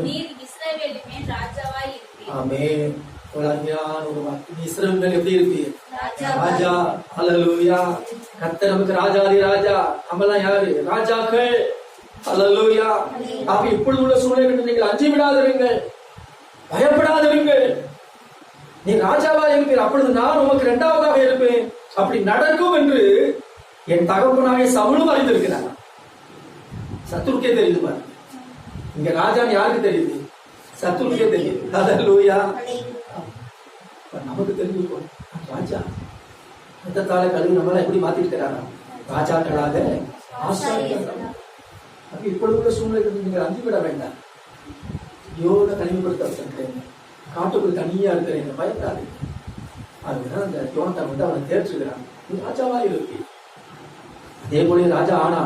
நீர் இஸ்ரவேலின் மேல் ராஜாவாய் இருப்பீர். ஆமென். ஒரு அருமையான ஒரு வார்த்தை. இஸ்ரவேல் மேல் எப்படி இருப்பீர்? ராஜா. ஹல்லேலூயா. கர்த்தர் நமக்கு ராஜாதி ராஜா. நம்மலாம் யாரு? ராஜாக்கள். ஹல்லேலூயா. அப்ப இப்பொழுது உள்ள சூழ்நிலை நீங்கள் அஞ்சி விடாதிருங்க, பயப்படாதிருங்க. நீ ராஜாவா இருப்பீர், அப்பொழுது நான் உமக்கு இரண்டாவதாக இருப்பேன். அப்படி நடக்கும் என்று என் தகப்பனாகிய சவுலும் அறிந்திருக்கிறார். சத்துருக்கே தெரியுது பாரு. இங்க ராஜான்னு யாருக்கு தெரியுது? சத்துருக்கே தெரியுது. ஹல்லேலூயா. நமக்கு தெரிஞ்சிருக்கும் ராஜா ரத்தத்தால கழுவி நம்மள எப்படி மாத்திருக்கிறாரா? ராஜாக்களாக ஆசாரியர்களாக. அப்ப இப்பொழுது உள்ள சூழ்நிலை நீங்கள் அஞ்சு விட வேண்டாம். யோக தனிமைப்படுத்த காட்டுக்குள் தனியா இருக்கிறேன், பயப்படாது. அதுதான் அந்த யோனத்தான் வந்து அவனை தேர்ச்சுகிறான். ராஜாவா இருக்கு. அதே போல ராஜா ஆனா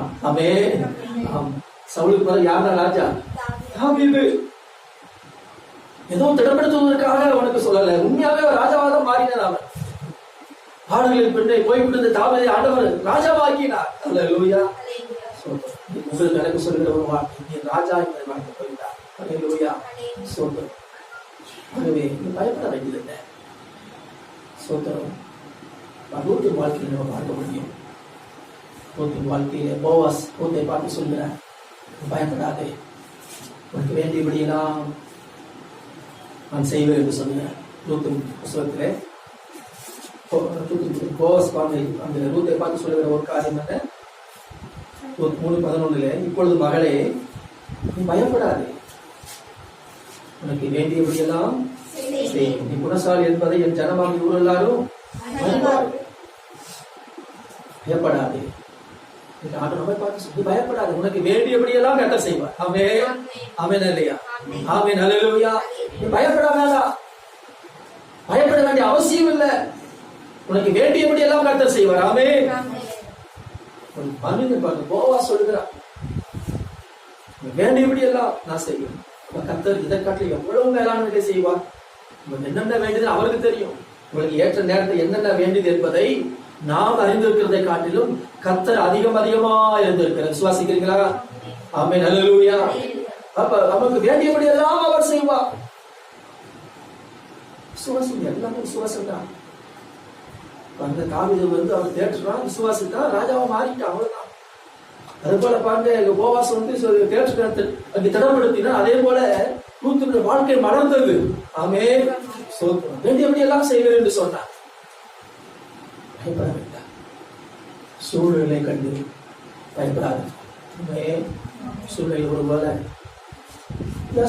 சவுலுக்கு பதில் யாரா ராஜா? தாவீது. ஏதோ திடப்படுத்துவதற்காக அவனுக்கு சொல்லல, உண்மையாவே ராஜாவாக மாறினார். அவன் ஆடுகளின் பெண்ணை போய்விட்டு தாவீதை ஆண்டவர் ராஜாவாக்கினார். அல்லேலூயா. உங்களுக்கு எனக்கு சொல்லுகிற ஒரு வார்த்தை, நீ ராஜா என்பதை வாழ்ந்து போய்விட்டார். அல்லேலூயா. சோதரம். ஆகவே நீ பயப்பட வேண்டியதில்லை. சோதரம். ரூத்தின் வாழ்க்கையில் நம்ம பார்க்க முடியும். ரூத்தின் வாழ்க்கையில போவாஸ் ரூத்தை பார்த்து சொல்கிறார், பயப்படாதே, உனக்கு வேண்டியபடியெல்லாம் நான் செய்வேன் என்று சொன்னார். ரூத்தின் புத்தகத்திலே போவாஸ் அந்த ரூத்தை பார்த்து சொல்லுகிற ஒரு காரியம் என்ன? 3:11 இப்பொழுது மகளே, நீ பயப்படாதே, உனக்கு வேண்டியபடியெல்லாம் செய்யும். நீ குணசாலி என்பதை என் ஜனமாக இவர் எல்லாரும் பயப்படாதே. பயப்படாது, உனக்கு வேண்டியபடியெல்லாம் கர்த்தர் செய்வார். ஆமென். ஆமென் இல்லையா? ஆமென். ஹல்லேலூயா. நீ பயப்படாதா? பயப்பட வேண்டிய அவசியம் இல்லை. உனக்கு வேண்டியபடியெல்லாம் கர்த்தர் செய்வார். ஆமென். மனிதன் பாருங்க, போவாஸ் சொல்லுகிறார், வேண்டியபடியெல்லாம் நான் செய்வேன். கர்த்தர் இதை காட்டில் எவ்வளவு மேலானதை செய்வார். என்னென்ன வேண்டியது அவருக்கு தெரியும். உங்களுக்கு ஏற்ற நேரத்தில் என்னென்ன வேண்டியது என்பதை நாம் அறிந்திருக்கிறதை காட்டிலும் கர்த்தர் அதிகமா இருந்திருக்கிறார். விசுவாசிக்கிறீங்களா? ஆமென். ஹல்லேலூயா. அப்ப நமக்கு வேண்டியபடி எல்லாம் அவர் செய்வார். விசுவாசம் எல்லாமே விசுவாசம் தான். அந்த தாவீது வந்து அவர் தேற்றுறான், விசுவாசித்தான், ராஜாவை மாறிட்டான், அவ்வளவுதான். அது போல பாருங்க, போவாஸ் வந்து தேற்று அங்கு திடப்படுத்தினா அதே போல ரூத்தினுடைய வாழ்க்கை மலர்ந்தது. ஆமென். வேண்டியபடி எல்லாம் செய்வேன் என்று சொன்னார். பயப்பட வேண்டாம். சூழ்நிலை கண்டு பயப்படாது. சூழ்நிலை ஒருவேளை